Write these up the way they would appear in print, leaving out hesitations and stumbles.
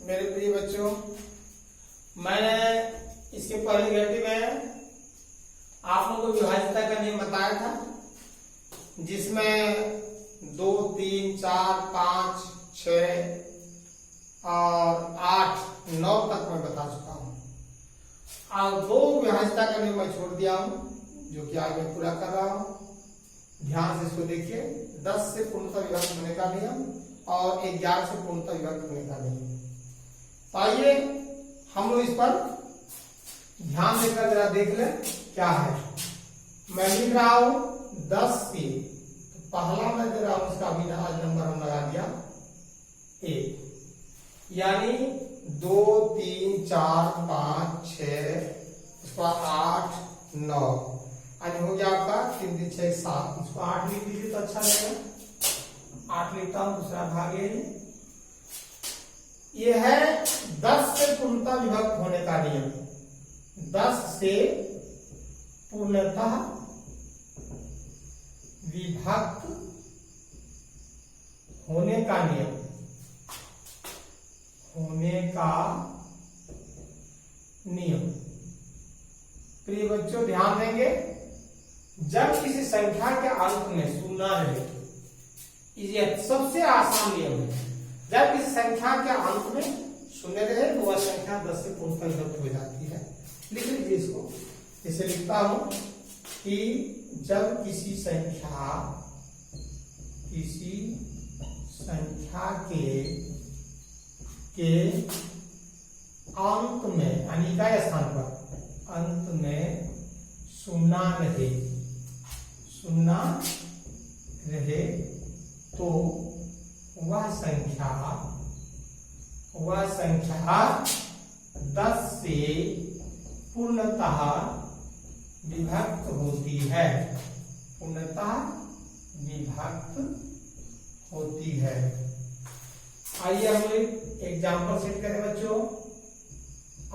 मेरे प्रिय बच्चों, मैंने इसके पहले घंटे में आप लोगों को विभाज्यता का नियम बताया था, जिसमें 2, 3, 4, 5, 6 और 8, 9 तक मैं बता चुका हूँ। और 2 विभाज्यता का नियम मैं छोड़ दिया हूँ, जो कि आज मैं पूरा कर रहा हूँ। ध्यान से इसको देखिए। 10 से पूर्णतः विभक्त होने का नियम और 11 से पूर्णतः विभक्त होने का नियम। तो आइए हम लोग इस पर ध्यान देकर जरा देख लें क्या है। मैं लिख रहा हूं 10 से, तो पहला मैं दे रहा हूं, इसका भी आज नंबर हम लगा दिया 1, यानी 2, 3, 4, 5, 6, उसका 8, 9, आज हो गया आपका 3, 3, 6, 7। इसको 8 लिख दीजिए तो अच्छा रहेगा। 8 लिखता हूं, दूसरा भाग ये है 10 से पूर्णतः विभक्त होने का नियम। 10 से पूर्णतः विभक्त होने का नियम, होने का नियम। प्रिय बच्चों ध्यान देंगे, जब किसी संख्या के अंत में शून्य रहे, ये सबसे आसान नियम है। जब किसी संख्या के अंत में शून्य रहे तो वह संख्या 10 से पूर्णतः विभक्त हो जाती है। लिख लीजिए इसको। इसे लिखता हूं कि जब किसी संख्या के अंत में, यानी इकाई स्थान पर अंत में शून्य रहे तो वह संख्या 10 से पूर्णतः विभक्त होती है। पूर्णतः विभक्त होती है। आइए हम एग्जाम्पल सेट करें बच्चों,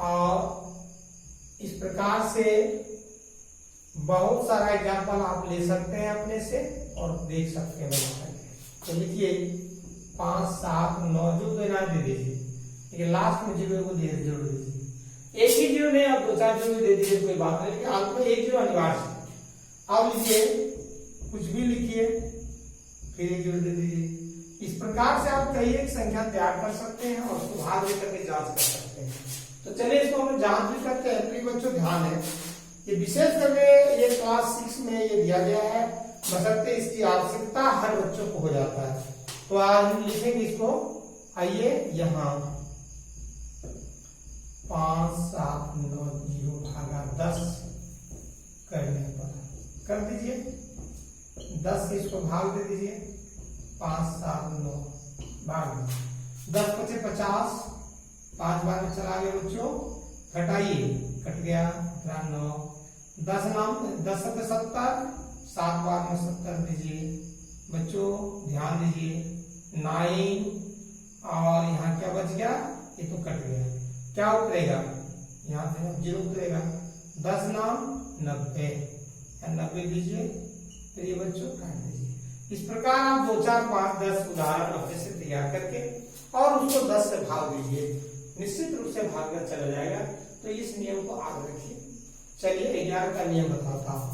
और इस प्रकार से बहुत सारा एग्जाम्पल आप ले सकते हैं अपने से और देख सकते हैं बना करके। तो लिखिए 5, 7, 9 जो देना दे दीजिए, लेकिन लास्ट में 0 को जरूर दीजिए। एक ही 0 नहीं, आप 2-4 0 दे दीजिए, कोई बात नहीं, लेकिन अंत में एक 0 अनिवार्य है। अब लिखिए, कुछ भी लिखिए, फिर एक 0 दे दीजिए। इस प्रकार से आप कई एक संख्या तैयार कर सकते हैं और उसको भाग लेकर के जांच कर सकते हैं। तो चलिए इसको हम जांच भी करते हैं। प्रिय बच्चों ध्यान है, ये विशेष करके ये क्लास 6 में ये दिया गया है, बशर्ते इसकी आवश्यकता हर बच्चों को हो जाता है। तो आज हम लिखेंगे इसको। आइए यहाँ 5, 7, 9, 0 भागा 10 करने पर कर दीजिए। 10 से इसको भाग दे दीजिए। 5, 7, 9 भाग 10 × 50, 5 बार में चला गया बच्चों, घटाइए, कट गया 9। 10 7 70, 7 बार में 70 दीजिए बच्चों, ध्यान दीजिए। 9 और यहाँ क्या बच गया, ये तो कट गया, क्या उतरेगा, यहाँ से 0 उतरेगा। 10 9 90, 90 दीजिए। तो ये बच्चों काट दीजिए। इस प्रकार आप 2, 4, 5, 10 उदाहरण अपने से तैयार करके और उसको 10 से भाग दीजिए, निश्चित रूप से भागना चला जाएगा। तो इस नियम को याद रखिए। चलिए 11 का नियम बताता हूं।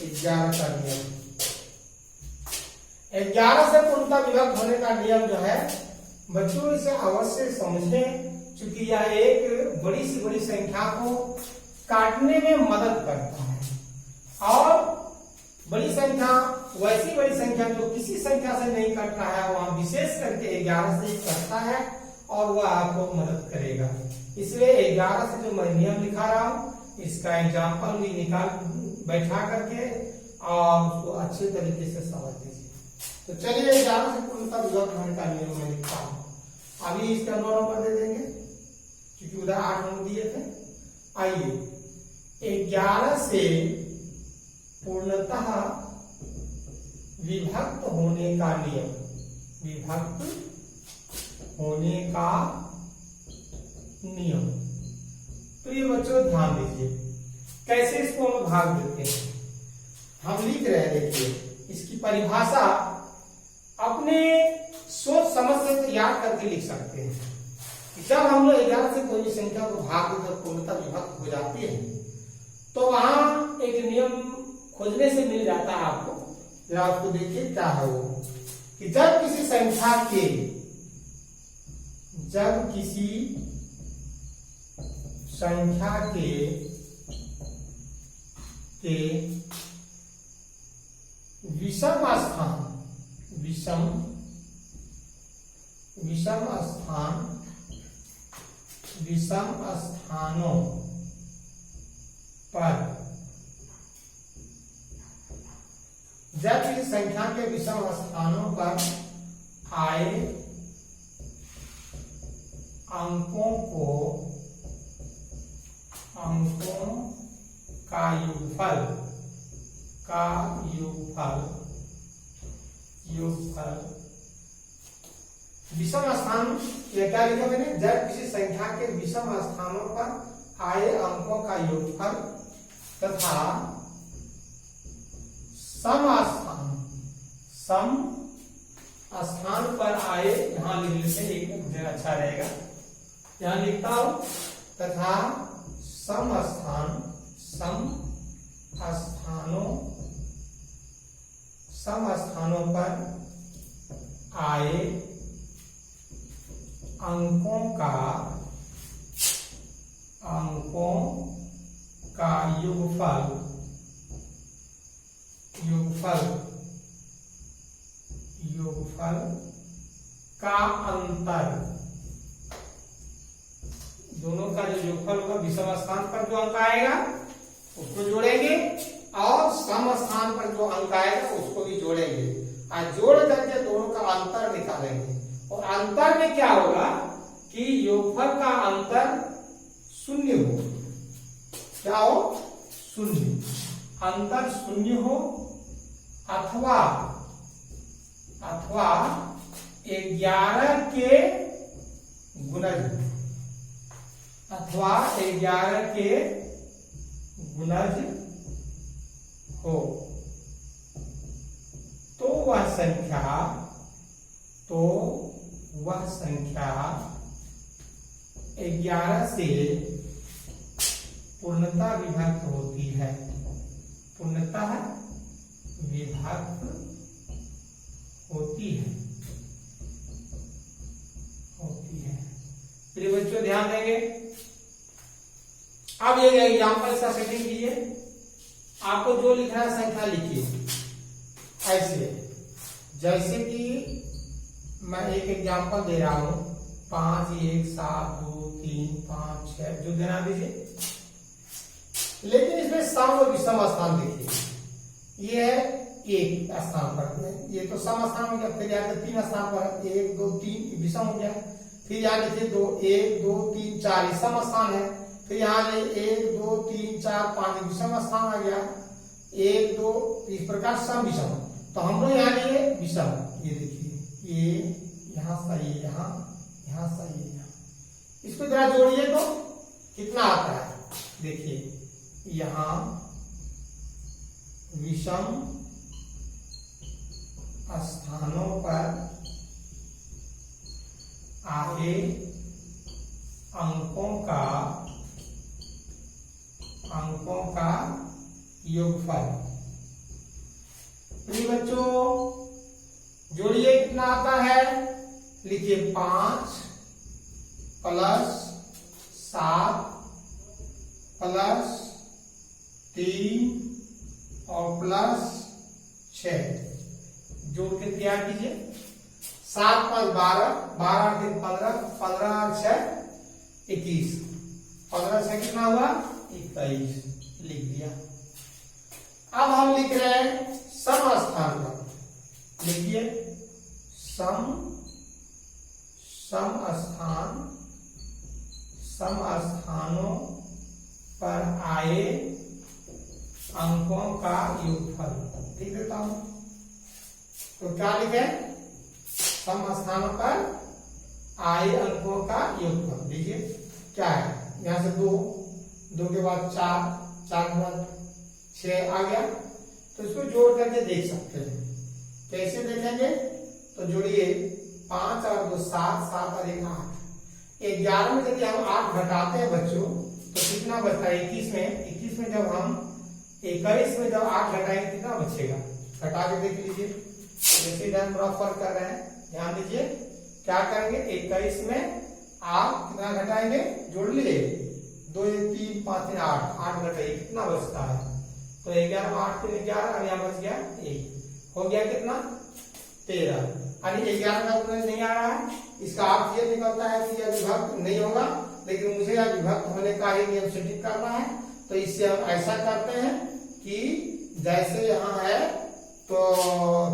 11 का नियम, 11 से पूर्णतः विभक्त होने का नियम जो है बच्चों, इसे अवश्य समझें, क्योंकि यह एक बड़ी से बड़ी संख्या को काटने में मदद करता है। और बड़ी संख्या, वैसी बड़ी संख्या जो किसी संख्या से नहीं कट रहा है, वहां विशेष करके 11 से ही कटता है और वह आपको मदद करेगा। इसलिए 11 से जो मैं नियम लिखा रहा हूं, इसका एग्जाम्पल भी निकाल बैठा करके और उसको अच्छे तरीके से समझ लीजिए। तो चलिए 11 से पूर्णतः विभक्त होने का नियम मैं लिखता हूं। अभी इसका 9 नंबर दे देंगे, क्योंकि उधर 8 नंबर दिए थे। आइए 11 से पूर्णतः विभक्त होने का नियम, विभक्त होने का नियम। तो ये बच्चों ध्यान दीजिए, कैसे इसको हम भाग देते हैं। हम लिख रहे हैं, देखिए इसकी परिभाषा अपने सोच समझ से याद करके लिख सकते हैं। जब हम लोग 11 से कोई संख्या को भाग देकर पूर्णतः विभक्त हो जाती है तो वहां एक नियम खोजने से मिल जाता है आपको। जरा आपको देखिए क्या है वो, कि जब किसी संख्या के विषम स्थानों पर, जब किसी संख्या के विषम स्थानों पर आए अंकों का योगफल विषम स्थान, ये क्या लिखा मैंने, जब किसी संख्या के विषम स्थानों पर आए अंकों का योगफल तथा सम स्थान पर आए, यहां लिख लेते हैं, एक मुझे अच्छा रहेगा, यहां लिखता हूं, तथा सम स्थानों पर आए अंकों का योगफल का अंतर, दोनों का जो योगफल होगा विषम स्थान पर जो अंक आएगा उसको जोड़ेंगे और सम स्थान पर जो अंक आएगा उसको भी जोड़ेंगे और जोड़ करके दोनों का अंतर निकालेंगे। और अंतर में क्या होगा कि योगफल का अंतर शून्य हो, क्या हो, शून्य, अंतर शून्य हो, अथवा 11 के गुणज, अथवा 11 के गुणज हो, तो वह संख्या 11 से पूर्णतः विभक्त होती है, पूर्णतः विभक्त होती है। प्रिय बच्चों ध्यान देंगे। अब ये एग्जाम्पल सा सेटिंग कीजिए, आपको जो लिखना है संख्या लिखिए ऐसे, जैसे कि मैं एक एग्जाम्पल दे रहा हूं 5 1 7 2 3 5 6 जो देना दीजिए, लेकिन इसमें सम और विषम स्थान देखिए, ये है एक स्थान पर, ये तो सम स्थान हो गया, फिर यहाँ 3 स्थान पर 1 2 3 विषम हो गया, फिर यहाँ लिखिए 2 1 2 3 4 सम स्थान है, फिर यहाँ 1 2 3 4 5 विषम स्थान आ गया, 1 2, इस प्रकार सम विषम। तो हम लोग यहाँ लिए विषम, ये देखिए ये यहाँ सही, यहाँ सही, यहाँ इसको जरा जोड़िए तो कितना आता है, देखिए यहाँ विषम स्थानों पर आए अंकों का योगफल। प्रिय बच्चों जोड़िए कितना आता है, लिखिए 5 + 7 + 3 और +6 जोड़ के तैयार कीजिए। 7 + 12 12 × 3 15 15 और 6 21 15 से कितना हुआ 21 लिख दिया। अब हम लिख रहे हैं सम स्थान पर, लिखिए सम स्थानों पर आए अंकों का योगफल, लिख देता हूं। तो क्या लिखे, सम स्थानों पर आए अंकों का योगफल, लीजिए क्या है, यहां से 2 के बाद 4 के बाद 6 आ गया, तो इसको जोड़ करके देख सकते हैं। कैसे देखेंगे, तो जोड़िए 5 और 2 7, 7 और 1 8। 11 में यदि हम 8 घटाते हैं बच्चों तो कितना बचता है? 21 में जब हम 21 में जब 8 घटाएंगे कितना बचेगा? घटा के देख लीजिए। जैसे इधर हम थोड़ा फर्क कर रहे हैं, ध्यान दीजिए। क्या करेंगे? 21 में आप कितना घटाएंगे? जोड़ लीजिए। 2 3 5 3 8, 8 घटाइए कितना बचता है? तो 11 8 3 11 और यहाँ बच गया 1, हो गया कितना? 13। यानी 11 का उत्तर नहीं आ रहा है। इसका अर्थ ये निकलता है कि यह विभक्त नहीं होगा, लेकिन मुझे यह विभक्त होने का ही नियम सेटिंग करना है। तो इससे हम ऐसा करते हैं कि जैसे यहाँ है तो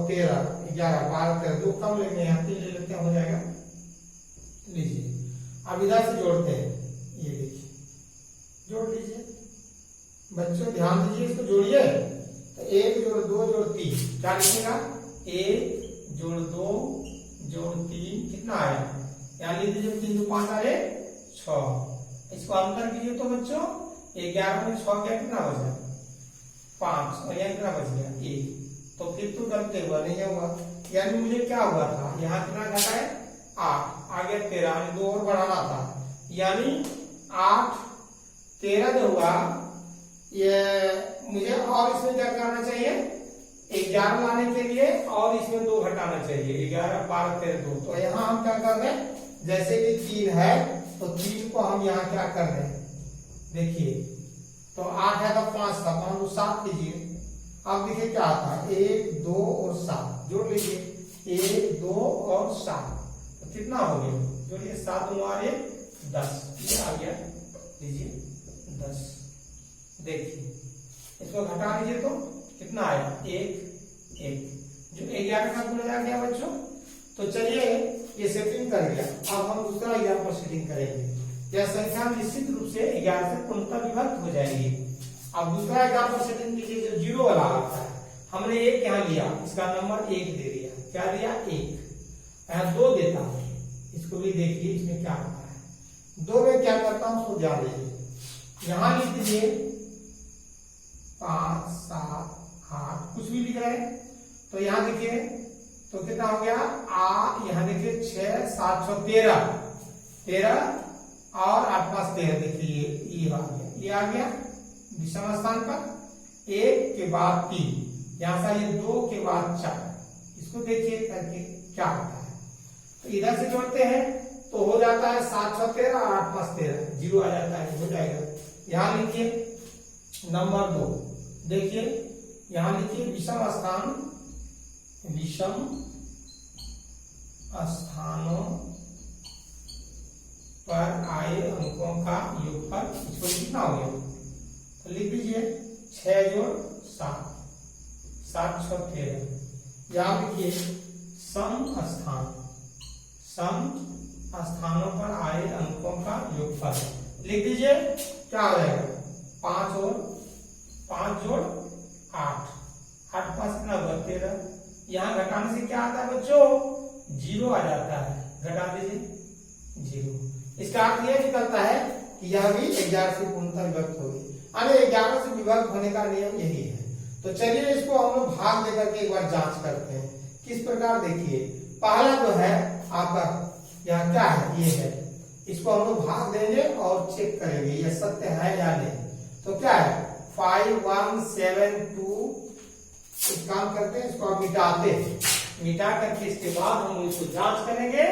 13 11 12 13, 2 कम लेंगे, यहाँ 3 ले लेते हैं, हो जाएगा। लीजिए अब इधर से जोड़ते हैं, ये देखिए जोड़ लीजिए बच्चों, ध्यान दीजिए, इसको जोड़िए। तो 1 जोड़ 2 जोड़ 3 क्या लिखेगा? 1 जोड़ 2 जोड़ 3 कितना आया? यहाँ लिख दीजिए 3 2 5 आए 6। इसको अंतर कीजिए तो बच्चों 11 में 6 गया कितना बचा? 5 और यहाँ कितना बच गया? 1। तो फिर तो गलती हुआ नहीं होगा। यानी मुझे क्या हुआ था? यहाँ कितना घटा है? 8, आगे 13, 2 और बढ़ाना था। यानी 8 13 जो हुआ, ये मुझे और इसमें क्या करना चाहिए? 11 लाने के लिए और इसमें 2 घटाना चाहिए। 11 12 13 2। तो यहाँ हम क्या कर रहे हैं? जैसे कि 3 है तो 3 को हम यहाँ क्या कर रहे हैं? देखिए तो 8 है तो 5 था, 5 को 7 कीजिए। अब देखिए क्या आता है? 1 2 और 7 जोड़ लीजिए। 1 2 और 7 तो कितना हो गया? जोड़िए 7 2 और 1 10, ये आ गया। लीजिए 10। देखिए इसको घटा लीजिए तो कितना आया? 1 1, जो 11 का गुणा आ गया बच्चों। तो चलिए ये सेटिंग कर गया। अब हम दूसरा 11 पर सेटिंग करेंगे। यह संख्या निश्चित रूप से 11 से पूर्णतः विभक्त हो जाएगी। अब दूसरा 11 पर सेटिंग कीजिए, जो 0 वाला आता है। हमने 1 यहाँ लिया, इसका नंबर 1 दे दिया। क्या दिया? 1। यहाँ 2 देता हूँ, इसको भी देखिए इसमें क्या होता है। 2 में क्या करता हूँ उसको जान लीजिए। यहाँ लिख दीजिए 5 7 8, कुछ भी लिख रहे हैं। तो यहाँ देखिए तो कितना हो गया? यहाँ देखिए 6 7 6 13 13 और 8 5 13। देखिए ये आ गया, ये आ गया विषम स्थान पर। 1 के बाद 3, यहाँ से ये 2 के बाद 4। इसको देखिए करके क्या होता है। तो इधर से जोड़ते हैं तो हो जाता है 7 6 13 और 8 5 13, 0 आ जाता है, हो जाएगा। यहाँ लिखिए नंबर 2, देखिए यहाँ लिखिए विषम स्थान, विषम स्थानों पर आए अंकों का योगफल। इसको कितना हो गया? तो लिख दीजिए 6 जोड़ 7 7 6 13। यहाँ लिखिए सम स्थान, सम स्थानों पर आए अंकों का योगफल लिख दीजिए। क्या हो जाएगा? 5 और 5 जोड़ 8, 8 5 कितना हुआ? 13। यहाँ घटाने से क्या आता है बच्चों? 0 आ जाता है। घटा दीजिए 0। इसका अर्थ यह निकलता है कि यह भी 11 से पूर्णतः विभक्त होगी। यानी 11 से विभक्त होने का नियम यही है। तो चलिए इसको हम लोग भाग देकर के एक बार जांच करते हैं। किस प्रकार? देखिए पहला जो है आपका यहाँ क्या है? ये है। इसको हम लोग भाग देंगे और चेक करेंगे ये सत्य है या नहीं। तो क्या है? 5 1 7 2। एक काम करते हैं, इसको आप मिटाते हैं। मिटा करके इसके बाद हम इसको जांच करेंगे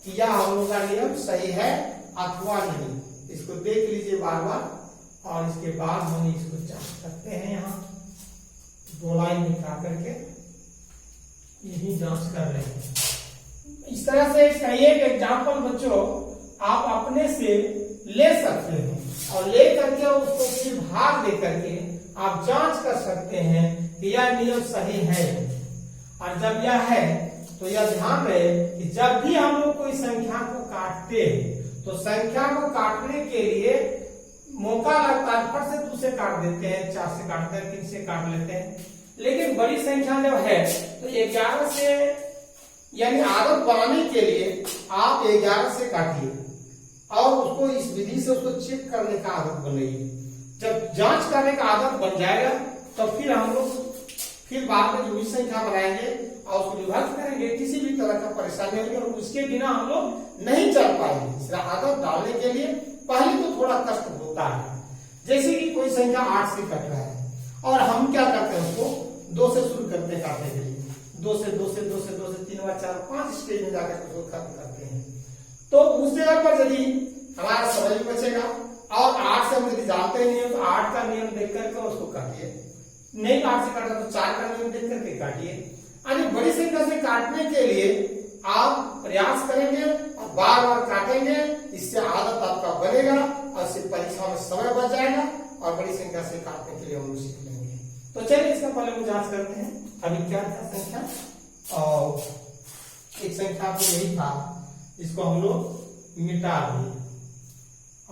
कि यह हम लोग का नियम सही है अथवा नहीं। इसको देख लीजिए बार बार और इसके बाद हम इसको जांच करते हैं। यहाँ 2 लाइन मिटा करके यही जांच कर रहे हैं। इस तरह से इसका एक एग्जाम्पल बच्चों आप अपने से ले सकते हैं और ले करके उसको फिर भाग दे करके आप जांच कर सकते हैं कि यह नियम सही है। और जब यह है तो यह ध्यान रहे कि जब भी हम लोग कोई संख्या को काटते हैं तो संख्या को काटने के लिए मौका लगता है, फट से 2 से काट देते हैं, 4 से काटते हैं, 3 से काट लेते हैं। लेकिन बड़ी संख्या जब है तो 11 से, यानी आदत बनाने के लिए आप 11 से काटिए और उसको इस विधि से उसको चेक करने का आदत बनाइए। जब जांच करने का आदत बन जाएगा तो फिर हम लोग फिर बाद में जो भी संख्या बनाएंगे और उसको विभाजित करेंगे, किसी भी तरह का परेशानी होगी और उसके बिना हम लोग नहीं चल पाएंगे। इसलिए आदत डालने के लिए पहले तो थोड़ा कष्ट होता है। जैसे कि कोई संख्या 8 से कट रहा है और हम क्या करते हैं, उसको 2 से शुरू करते हैं काटने के लिए, 2 से 3 बार 4 5 स्टेज में जाकर उसको खत्म करते हैं। तो उस जगह पर यदि हमारा समय भी बचेगा और 8 से हम यदि जानते नहीं हो तो 8 का नियम देख करके उसको काटिए, नहीं 8 से काटा तो 4 का नियम देख करके काटिए। यानी बड़ी संख्या से काटने के लिए आप प्रयास करेंगे और बार बार काटेंगे, इससे आदत आपका बनेगा और इससे परीक्षा में समय बच जाएगा और बड़ी संख्या से काटने के लिए हम लोग सीख लेंगे। तो चलिए इसका पहले हम जांच करते हैं। अभी क्या था संख्या, और एक संख्या तो यही था, इसको हम लोग मिटा दिए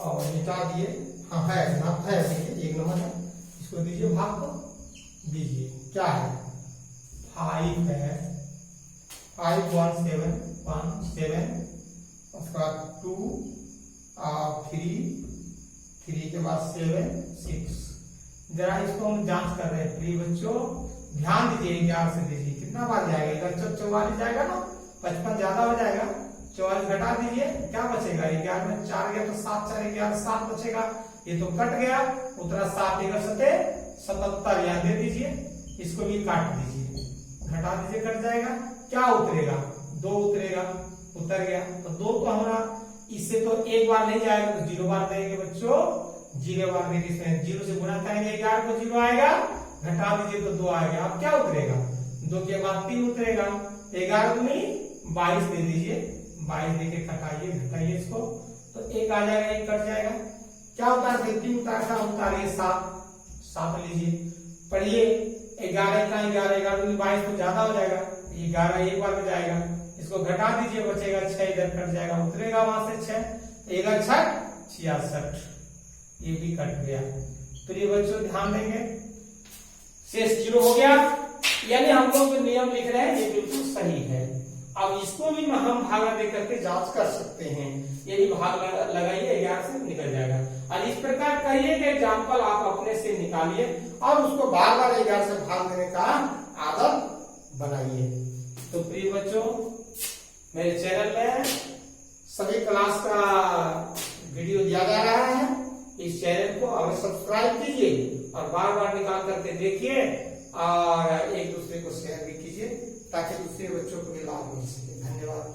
और मिटा दिए। हाँ है ना, है देखिए 1 नंबर है, इसको दीजिए भाग को दीजिए, क्या है 5 है, 5 1 7 1 7, उसका 2 3 के बाद 7 6। जरा इसको हम जांच कर रहे हैं प्लीज बच्चों, ध्यान दीजिए, 11 से दीजिए, कितना बार जाएगा इधर, 44 जाएगा ना, 55 ज्यादा हो जाएगा, 44 घटा दीजिए, क्या बचेगा 11 में 4 गया तो 7 4 11 7 बचेगा, ये तो कट गया, उतरा 7 1 77 यहाँ दे दीजिए, इसको भी काट दीजिए, घटा दीजिए, कट जाएगा, क्या उतरेगा 2 उतरेगा, उतर गया। तो 2 तो हमारा इससे तो एक बार नहीं जाएगा तो 0 बार देंगे बच्चों, 0 बार देंगे, इसमें 0 से गुणा करेंगे 11 को 0 आएगा, घटा दीजिए तो 2 आएगा। अब क्या उतरेगा, 2 के बाद 3 उतरेगा, 11 दूनी 22 दे दीजिए, 22 देके घटाइए, घटाइए इसको तो 1 आ जाएगा, 1 कट जाएगा, क्या उतार दे 3 उतारिए 7 लीजिए, पढ़िए 11 का 11 दूनी 22 तो ज्यादा हो जाएगा, 11 एक बार में जाएगा, इसको घटा दीजिए, बचेगा 6, इधर कट जाएगा, उतरेगा वहां से 6, 1 6 66, ये भी कट गया। तो ये बच्चों ध्यान देंगे, शेष 0 हो गया, यानी हम लोग जो नियम लिख रहे हैं ये बिल्कुल सही है। अब इसको भी हम भागा दे करके जांच कर सकते हैं, ये भी भाग लगाइए 11 से निकल जाएगा। और इस प्रकार कहिए कि एग्जाम्पल आप अपने से निकालिए और उसको बार बार 11 से भाग देने का आदत बनाइए। तो प्रिय बच्चों, मेरे चैनल में सभी क्लास का वीडियो दिया जा रहा है, इस चैनल को अवश्य सब्सक्राइब कीजिए और बार बार निकाल करके देखिए और एक दूसरे को शेयर भी कीजिए ताकि दूसरे बच्चों को भी लाभ मिल सके। धन्यवाद।